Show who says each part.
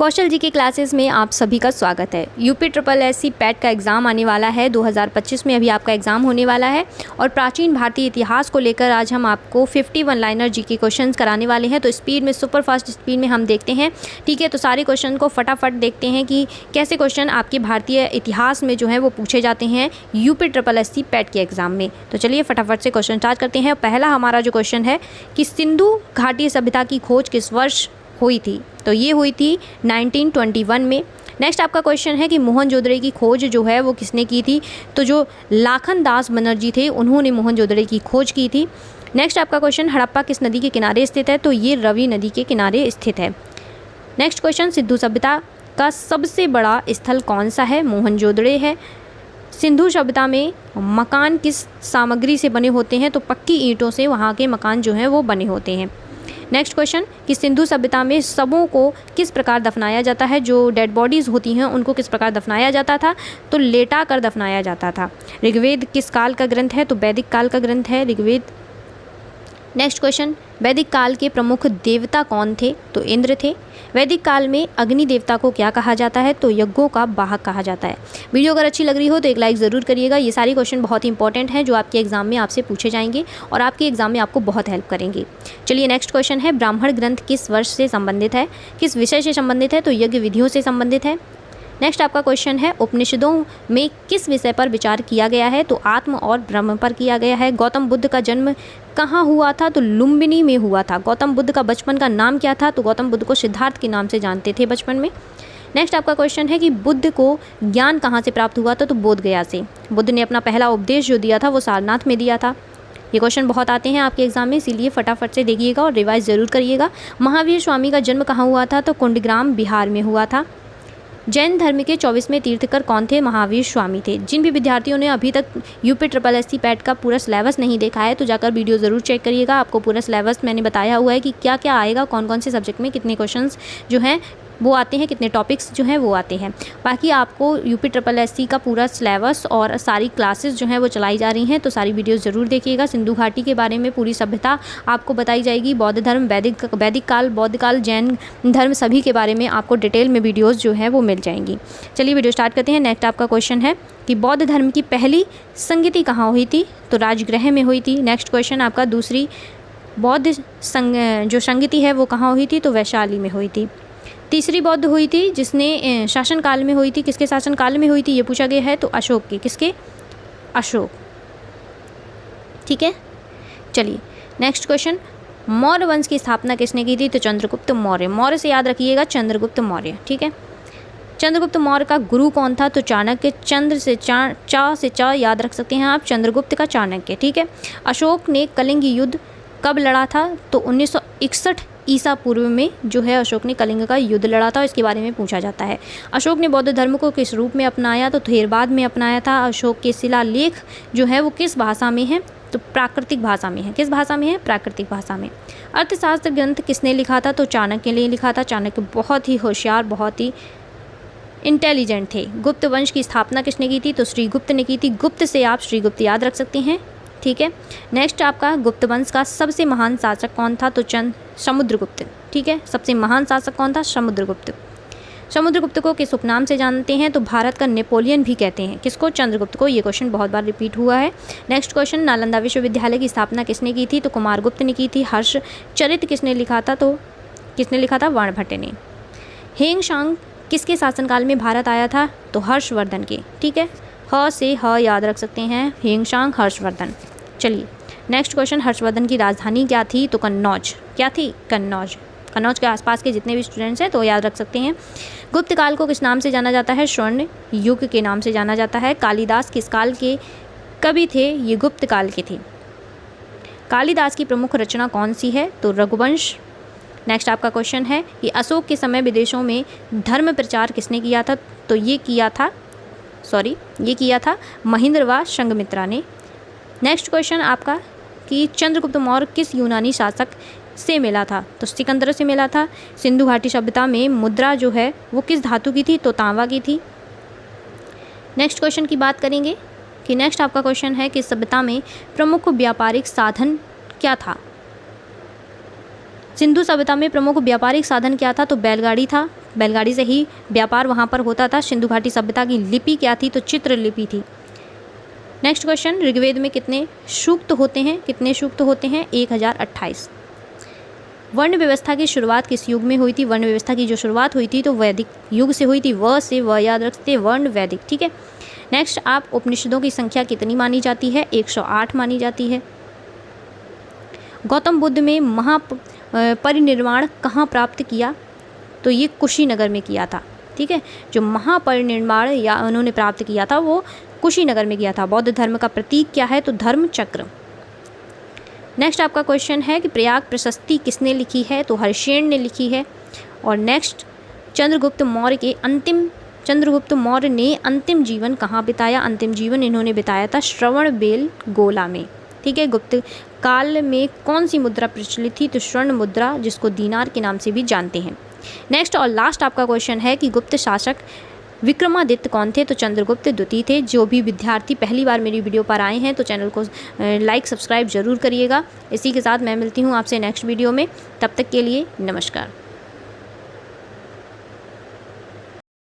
Speaker 1: कौशल जी के क्लासेस में आप सभी का स्वागत है। यूपी ट्रिपल एससी पैट का एग्ज़ाम आने वाला है 2025 में, अभी आपका एग्ज़ाम होने वाला है। और प्राचीन भारतीय इतिहास को लेकर आज हम आपको 51 लाइनर जी के क्वेश्चंस कराने वाले हैं। तो स्पीड में, सुपर फास्ट स्पीड में हम देखते हैं, ठीक है। तो सारे क्वेश्चन को फटाफट देखते हैं कि कैसे क्वेश्चन आपके भारतीय इतिहास में जो है वो पूछे जाते हैं यूपी ट्रिपल एससी पैट के एग्ज़ाम में। तो चलिए फटाफट से क्वेश्चन स्टार्ट करते हैं। पहला हमारा जो क्वेश्चन है कि सिंधु घाटी सभ्यता की खोज किस वर्ष हुई थी? तो ये हुई थी 1921 में। नेक्स्ट आपका क्वेश्चन है कि मोहनजोदड़ो की खोज जो है वो किसने की थी? तो जो लाखन दास बनर्जी थे उन्होंने मोहनजोदड़ो की खोज की थी। नेक्स्ट आपका क्वेश्चन, हड़प्पा किस नदी के किनारे स्थित है? तो ये रवि नदी के किनारे स्थित है। नेक्स्ट क्वेश्चन, सिंधु सभ्यता का सबसे बड़ा स्थल कौन सा है? मोहनजोदड़ो है। सिंधु सभ्यता में मकान किस सामग्री से बने होते हैं? तो पक्की ईंटों से वहाँ के मकान जो हैं वो बने होते हैं। नेक्स्ट क्वेश्चन कि सिंधु सभ्यता में शवों को किस प्रकार दफनाया जाता है? जो डेड बॉडीज़ होती हैं उनको किस प्रकार दफनाया जाता था? तो लेटा कर दफनाया जाता था। ऋग्वेद किस काल का ग्रंथ है? तो वैदिक काल का ग्रंथ है ऋग्वेद। नेक्स्ट क्वेश्चन, वैदिक काल के प्रमुख देवता कौन थे? तो इंद्र थे। वैदिक काल में अग्नि देवता को क्या कहा जाता है? तो यज्ञों का वाहक कहा जाता है। वीडियो अगर अच्छी लग रही हो तो एक लाइक ज़रूर करिएगा। ये सारे क्वेश्चन बहुत इंपॉर्टेंट हैं जो आपके एग्जाम में आपसे पूछे जाएंगे और आपके एग्जाम में आपको बहुत हेल्प करेंगे। चलिए नेक्स्ट क्वेश्चन है, ब्राह्मण ग्रंथ किस वर्ष से संबंधित है? किस विषय से संबंधित है? तो यज्ञ विधियों से संबंधित है। नेक्स्ट आपका क्वेश्चन है, उपनिषदों में किस विषय पर विचार किया गया है? तो आत्म और ब्रह्म पर किया गया है। गौतम बुद्ध का जन्म कहाँ हुआ था? तो लुम्बिनी में हुआ था। गौतम बुद्ध का बचपन का नाम क्या था? तो गौतम बुद्ध को सिद्धार्थ के नाम से जानते थे बचपन में। नेक्स्ट आपका क्वेश्चन है कि बुद्ध को ज्ञान कहाँ से प्राप्त हुआ था? तो बोध गया से। बुद्ध ने अपना पहला उपदेश जो दिया था वो सारनाथ में दिया था। ये क्वेश्चन बहुत आते हैं आपके एग्जाम में, इसीलिए फटाफट से देखिएगा और रिवाइज ज़रूर करिएगा। महावीर स्वामी का जन्म कहाँ हुआ था? तो कुंडग्राम बिहार में हुआ था। जैन धर्म के 24वें तीर्थकर कौन थे? महावीर स्वामी थे। जिन भी विद्यार्थियों ने अभी तक यूपी ट्रिपल एससी पैट का पूरा सिलेबस नहीं देखा है तो जाकर वीडियो ज़रूर चेक करिएगा। आपको पूरा सिलेबस मैंने बताया हुआ है कि क्या क्या आएगा, कौन कौन से सब्जेक्ट में कितने क्वेश्चंस जो हैं वो आते हैं, कितने टॉपिक्स जो हैं वो आते हैं। बाकी आपको यूपी ट्रिपल एससी का पूरा सिलेबस और सारी क्लासेस जो हैं वो चलाई जा रही हैं, तो सारी वीडियोस ज़रूर देखिएगा। सिंधु घाटी के बारे में पूरी सभ्यता आपको बताई जाएगी। बौद्ध धर्म, वैदिक काल, बौद्ध काल, जैन धर्म, सभी के बारे में आपको डिटेल में वीडियोज़ जो हैं वो मिल जाएंगी। चलिए वीडियो स्टार्ट करते हैं। नेक्स्ट आपका क्वेश्चन है कि बौद्ध धर्म की पहली संगति कहाँ हुई थी? तो राजगृह में हुई थी। नेक्स्ट क्वेश्चन आपका, दूसरी बौद्ध जो संगति है वो कहाँ हुई थी? तो वैशाली में हुई थी। तीसरी बौद्ध हुई थी जिसने शासनकाल में हुई थी। किसके शासनकाल में हुई थी ये पूछा गया है? तो अशोक के। किसके? अशोक, ठीक है। चलिए नेक्स्ट क्वेश्चन, मौर्य वंश की स्थापना किसने की थी? तो चंद्रगुप्त मौर्य। मौर्य से याद रखिएगा चंद्रगुप्त मौर्य, ठीक है। चंद्रगुप्त मौर्य का गुरु कौन था? तो चाणक्य। चंद्र से चा याद रख सकते हैं आप, चंद्रगुप्त का चाणक्य, ठीक है। अशोक ने कलिंग युद्ध कब लड़ा था? तो 1961 ईसा पूर्व में जो है अशोक ने कलिंग का युद्ध लड़ा था, इसके बारे में पूछा जाता है। अशोक ने बौद्ध धर्म को किस रूप में अपनाया? तो थेरवाद में अपनाया था। अशोक के शिलालेख जो है वो किस भाषा में है? तो प्राकृतिक भाषा में है। किस भाषा में है? प्राकृतिक भाषा में। अर्थशास्त्र ग्रंथ किसने लिखा था? तो चाणक्य ने लिखा था। चाणक्य बहुत ही होशियार, बहुत ही इंटेलिजेंट थे। गुप्त वंश की स्थापना किसने की थी? तो श्रीगुप्त ने की थी। गुप्त से आप श्रीगुप्त याद रख सकते हैं, ठीक है। नेक्स्ट आपका, गुप्त वंश का सबसे महान शासक कौन था? तो समुद्रगुप्त, ठीक है। सबसे महान शासक कौन था? समुद्रगुप्त। समुद्रगुप्त को किस उपनाम से जानते हैं? तो भारत का नेपोलियन भी कहते हैं। किसको? चंद्रगुप्त को। ये क्वेश्चन बहुत बार रिपीट हुआ है। नेक्स्ट क्वेश्चन, नालंदा विश्वविद्यालय की स्थापना किसने की थी? तो कुमारगुप्त ने की थी। हर्षचरित किसने लिखा था? तो किसने लिखा था? वर्णभट्ट ने। हेंगशांग किसके शासनकाल में भारत आया था? तो हर्षवर्धन के, ठीक है। ह से ह याद रख सकते हैं, हेंगशांग, हर्षवर्धन। चलिए नेक्स्ट क्वेश्चन, हर्षवर्धन की राजधानी क्या थी? तो कन्नौज। क्या थी? कन्नौज। कन्नौज के आसपास के जितने भी स्टूडेंट्स हैं तो याद रख सकते हैं। गुप्त काल को किस नाम से जाना जाता है? स्वर्ण युग के नाम से जाना जाता है। कालिदास किस काल के कवि थे? ये गुप्त काल के थे। कालिदास की प्रमुख रचना कौन सी है? तो रघुवंश। नेक्स्ट आपका क्वेश्चन है कि अशोक के समय विदेशों में धर्म प्रचार किसने किया था? तो ये किया था महेंद्र व संघमित्रा ने। नेक्स्ट क्वेश्चन आपका कि चंद्रगुप्त मौर्य किस यूनानी शासक से मिला था? तो सिकंदर से मिला था। सिंधु घाटी सभ्यता में मुद्रा जो है वो किस धातु की थी? तो तांबा की थी। नेक्स्ट क्वेश्चन की बात करेंगे कि नेक्स्ट आपका क्वेश्चन है कि सभ्यता में प्रमुख व्यापारिक साधन क्या था? सिंधु सभ्यता में प्रमुख व्यापारिक साधन क्या था? तो बैलगाड़ी था। बैलगाड़ी से ही व्यापार वहाँ पर होता था। सिंधु घाटी सभ्यता की लिपि क्या थी? तो चित्रलिपि थी। नेक्स्ट क्वेश्चन, ऋग्वेद में कितने सूक्त होते हैं? कितने सूक्त होते हैं? 1028। वर्ण व्यवस्था की शुरुआत किस युग में हुई थी? वर्ण व्यवस्था की जो शुरुआत हुई थी तो वैदिक युग से हुई थी। व याद रखते, वर्ण वैदिक, ठीक है। नेक्स्ट, आप उपनिषदों की संख्या कितनी मानी जाती है? 108 मानी जाती है। गौतम बुद्ध में महापरिनिर्वाण कहाँ प्राप्त किया? तो ये कुशीनगर में किया था, ठीक है। जो महापरिनिर्वाण या उन्होंने प्राप्त किया था वो कुशीनगर में किया था। बौद्ध धर्म का प्रतीक क्या है? तो धर्म चक्र। नेक्स्ट आपका क्वेश्चन है कि प्रयाग प्रशस्ति किसने लिखी है? तो हर्षेण ने लिखी है। और नेक्स्ट, चंद्रगुप्त मौर्य ने अंतिम जीवन कहाँ बिताया? अंतिम जीवन इन्होंने बिताया था श्रवणबेलगोला में, ठीक है। गुप्त काल में कौन सी मुद्रा प्रचलित थी? तो स्वर्ण मुद्रा, जिसको दीनार के नाम से भी जानते हैं। नेक्स्ट और लास्ट आपका क्वेश्चन है कि गुप्त शासक विक्रमादित्य कौन थे? तो चंद्रगुप्त द्वितीय थे। जो भी विद्यार्थी पहली बार मेरी वीडियो पर आए हैं तो चैनल को लाइक सब्सक्राइब जरूर करिएगा। इसी के साथ मैं मिलती हूँ आपसे नेक्स्ट वीडियो में। तब तक के लिए नमस्कार।